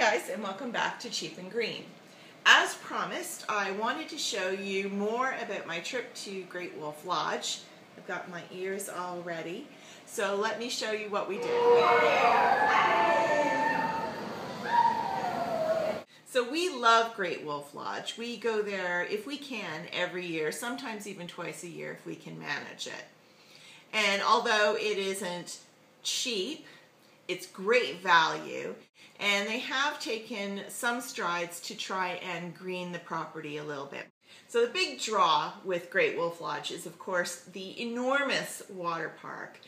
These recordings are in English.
guys, and welcome back to Cheap and Green. As promised, I wanted to show you more about my trip to Great Wolf Lodge. I've got my ears all ready, so let me show you what we did. So we love Great Wolf Lodge. We go there, if we can, every year, sometimes even twice a year if we can manage it. And although it isn't cheap, it's great value, and they have taken some strides to try and green the property a little bit. So the big draw with Great Wolf Lodge is, of course, the enormous water park.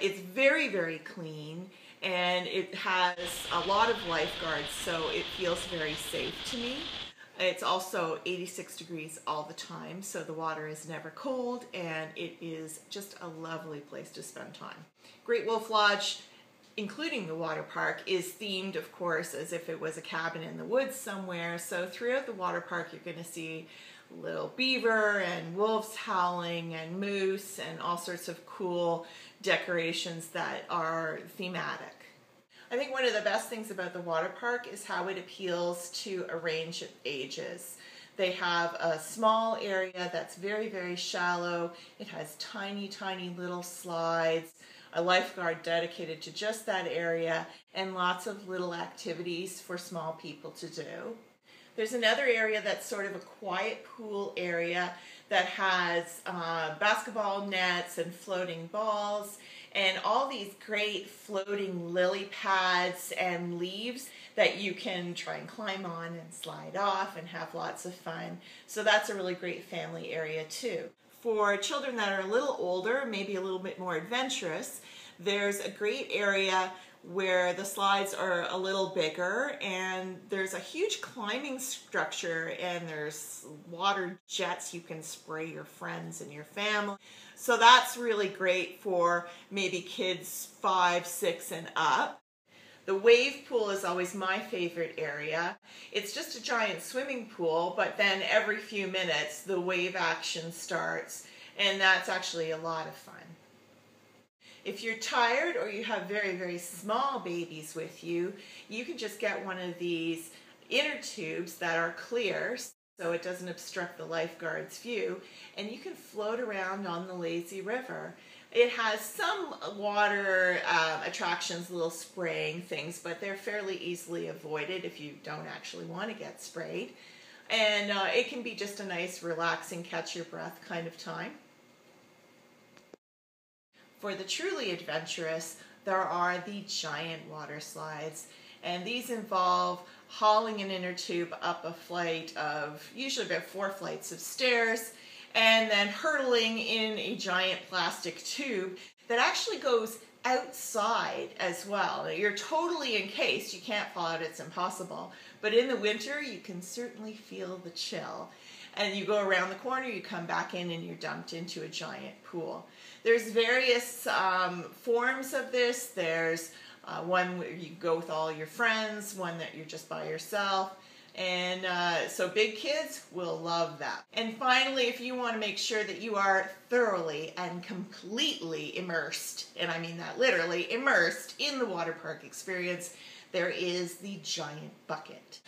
It's very, very clean, and it has a lot of lifeguards, so it feels very safe to me. It's also 86 degrees all the time, so the water is never cold, and it is just a lovely place to spend time. Great Wolf Lodge, including the water park, is themed, of course, as if it was a cabin in the woods somewhere. So throughout the water park, you're going to see little beaver and wolves howling and moose and all sorts of cool decorations that are thematic. I think one of the best things about the water park is how it appeals to a range of ages. They have a small area that's very, very shallow. It has tiny, tiny little slides, a lifeguard dedicated to just that area, and lots of little activities for small people to do. There's another area that's sort of a quiet pool area that has basketball nets and floating balls and all these great floating lily pads and leaves that you can try and climb on and slide off and have lots of fun. So that's a really great family area too. For children that are a little older, maybe a little bit more adventurous, there's a great area where the slides are a little bigger, and there's a huge climbing structure, and there's water jets you can spray your friends and your family. So that's really great for maybe kids 5, 6 and up. The wave pool is always my favorite area. It's just a giant swimming pool, but then every few minutes the wave action starts, and that's actually a lot of fun. If you're tired or you have very, very small babies with you, you can just get one of these inner tubes that are clear so it doesn't obstruct the lifeguard's view, and you can float around on the lazy river. It has some water attractions, little spraying things, but they're fairly easily avoided if you don't actually want to get sprayed. And it can be just a nice, relaxing, catch your breath kind of time. For the truly adventurous, there are the giant water slides, and these involve hauling an inner tube up a flight of usually about 4 flights of stairs, and then hurtling in a giant plastic tube that actually goes outside as well. You're totally encased, you can't fall out, it's impossible, but in the winter you can certainly feel the chill. And you go around the corner, you come back in, and you're dumped into a giant pool. There's various forms of this. There's one where you go with all your friends, one that you're just by yourself. And so big kids will love that. And finally, if you want to make sure that you are thoroughly and completely immersed, and I mean that literally, immersed in the water park experience, there is the giant bucket.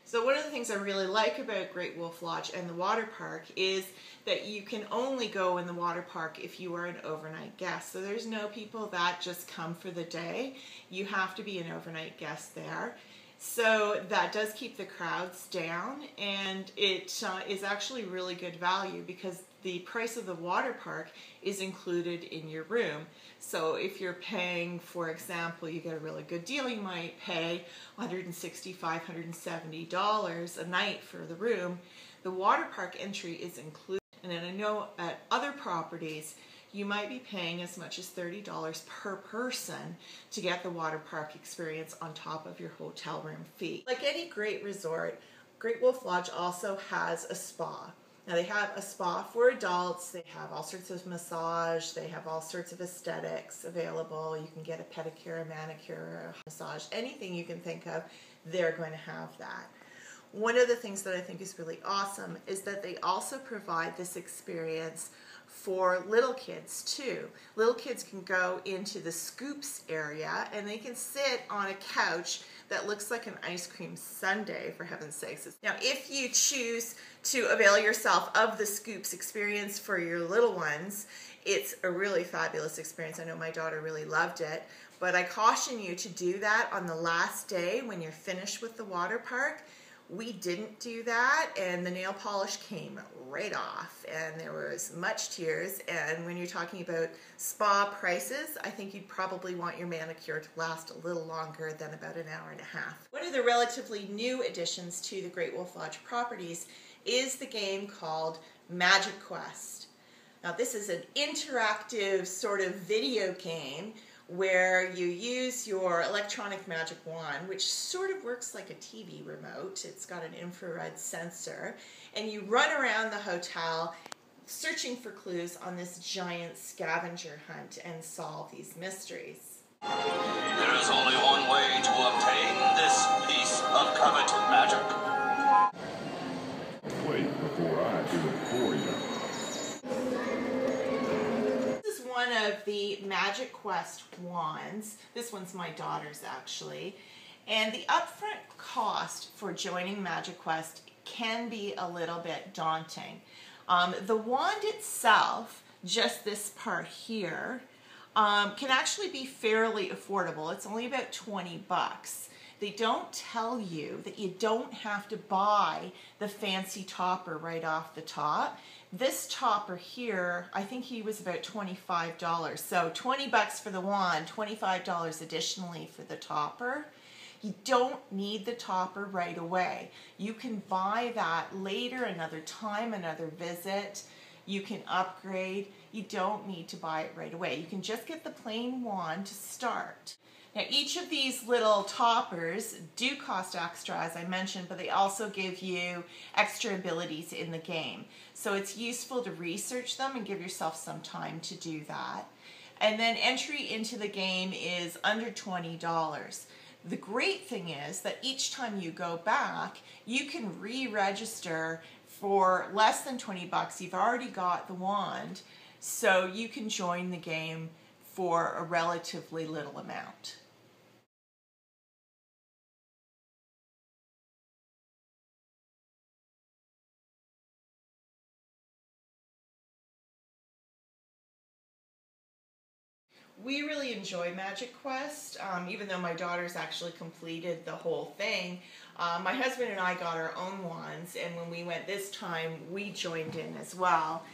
So one of the things I really like about Great Wolf Lodge and the water park is that you can only go in the water park if you are an overnight guest. So there's no people that just come for the day. You have to be an overnight guest there. So that does keep the crowds down, and it is actually really good value because the price of the water park is included in your room. So if you're paying, for example, you get a really good deal, you might pay $165, $170 a night for the room. The water park entry is included, and then I know at other properties you might be paying as much as $30 per person to get the water park experience on top of your hotel room fee. Like any great resort, Great Wolf Lodge also has a spa. Now they have a spa for adults, they have all sorts of massage, they have all sorts of aesthetics available. You can get a pedicure, a manicure, a massage, anything you can think of, they're going to have that. One of the things that I think is really awesome is that they also provide this experience for little kids too. Little kids can go into the scoops area and they can sit on a couch that looks like an ice cream sundae, for heaven's sakes. Now, if you choose to avail yourself of the scoops experience for your little ones, it's a really fabulous experience. I know my daughter really loved it, but I caution you to do that on the last day when you're finished with the water park. We didn't do that, and the nail polish came right off, and there was much tears. And when you're talking about spa prices, I think you'd probably want your manicure to last a little longer than about an hour and a half. One of the relatively new additions to the Great Wolf Lodge properties is the game called Magic Quest. Now, this is an interactive sort of video game where you use your electronic magic wand, which sort of works like a TV remote. It's got an infrared sensor, and you run around the hotel searching for clues on this giant scavenger hunt and solve these mysteries. There is only one way to obtain this piece of coveted magic. Wait before I do it for you. One of the Magic Quest wands. This one's my daughter's actually. And the upfront cost for joining Magic Quest can be a little bit daunting. The wand itself, just this part here, can actually be fairly affordable. It's only about 20 bucks. They don't tell you that you don't have to buy the fancy topper right off the top. This topper here, I think he was about $25. So 20 bucks for the wand, $25 additionally for the topper. You don't need the topper right away. You can buy that later, another time, another visit. You can upgrade. You don't need to buy it right away. You can just get the plain wand to start. Now, each of these little toppers do cost extra, as I mentioned, but they also give you extra abilities in the game. So it's useful to research them and give yourself some time to do that. And then entry into the game is under $20. The great thing is that each time you go back, you can re-register for less than 20 bucks. You've already got the wand, so you can join the game for a relatively little amount. We really enjoy Magic Quest, even though my daughter's actually completed the whole thing. My husband and I got our own wands, and when we went this time, we joined in as well.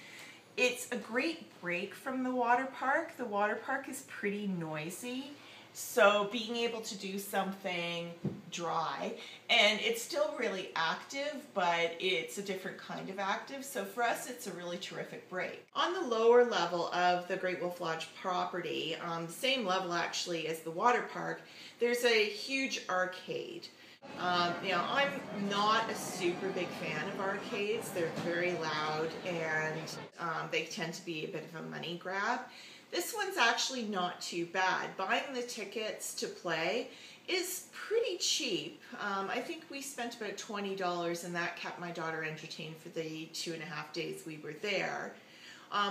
It's a great break from the water park. The water park is pretty noisy, so being able to do something dry, and it's still really active, but it's a different kind of active, so for us it's a really terrific break. On the lower level of the Great Wolf Lodge property, same level actually as the water park, there's a huge arcade. I'm not a super big fan of arcades. They're very loud and they tend to be a bit of a money grab. This one's actually not too bad. Buying the tickets to play is pretty cheap. I think we spent about $20 and that kept my daughter entertained for the 2.5 days we were there.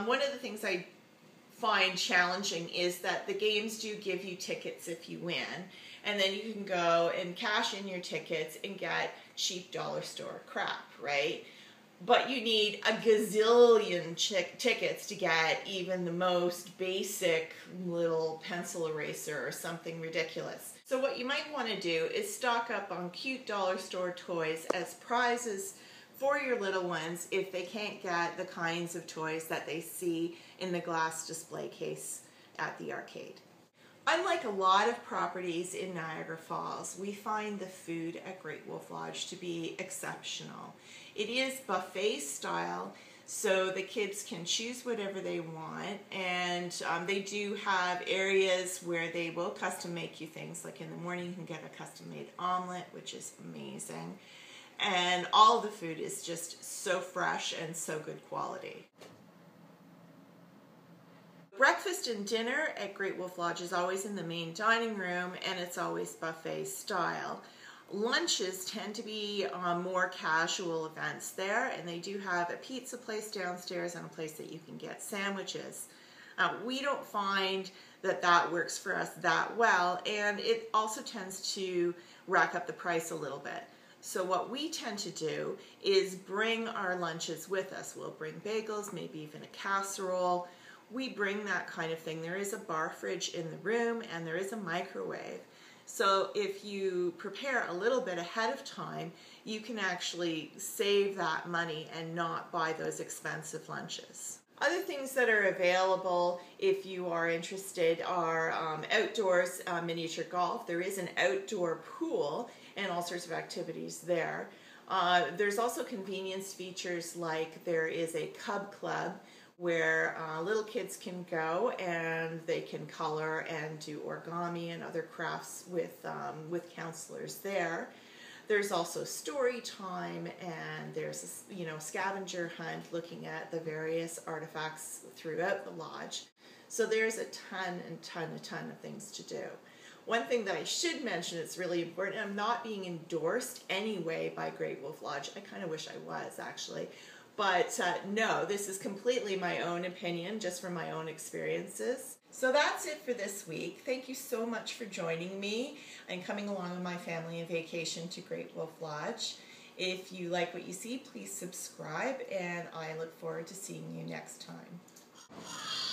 One of the things I find challenging is that the games do give you tickets if you win, and then you can go and cash in your tickets and get cheap dollar store crap, right? But you need a gazillion tickets to get even the most basic little pencil eraser or something ridiculous. So what you might want to do is stock up on cute dollar store toys as prizes for your little ones if they can't get the kinds of toys that they see in the glass display case at the arcade. Unlike a lot of properties in Niagara Falls, we find the food at Great Wolf Lodge to be exceptional. It is buffet style, so the kids can choose whatever they want, and they do have areas where they will custom make you things. Like in the morning you can get a custom made omelet, which is amazing, and all the food is just so fresh and so good quality. Breakfast and dinner at Great Wolf Lodge is always in the main dining room, and it's always buffet style. Lunches tend to be more casual events there, and they do have a pizza place downstairs and a place that you can get sandwiches. We don't find that that works for us that well, and it also tends to rack up the price a little bit. So what we tend to do is bring our lunches with us. We'll bring bagels, maybe even a casserole. We bring that kind of thing. There is a bar fridge in the room, and there is a microwave. So if you prepare a little bit ahead of time, you can actually save that money and not buy those expensive lunches. Other things that are available if you are interested are outdoors miniature golf. There is an outdoor pool and all sorts of activities there. There's also convenience features, like there is a cub club where little kids can go and they can color and do origami and other crafts with counselors there. There's also story time, and there's a scavenger hunt looking at the various artifacts throughout the lodge. So there's a ton of things to do. One thing that I should mention, it's really important, I'm not being endorsed anyway by Great Wolf Lodge. I kind of wish I was, actually. But no, this is completely my own opinion, just from my own experiences. So that's it for this week. Thank you so much for joining me and coming along with my family on vacation to Great Wolf Lodge. If you like what you see, please subscribe, and I look forward to seeing you next time.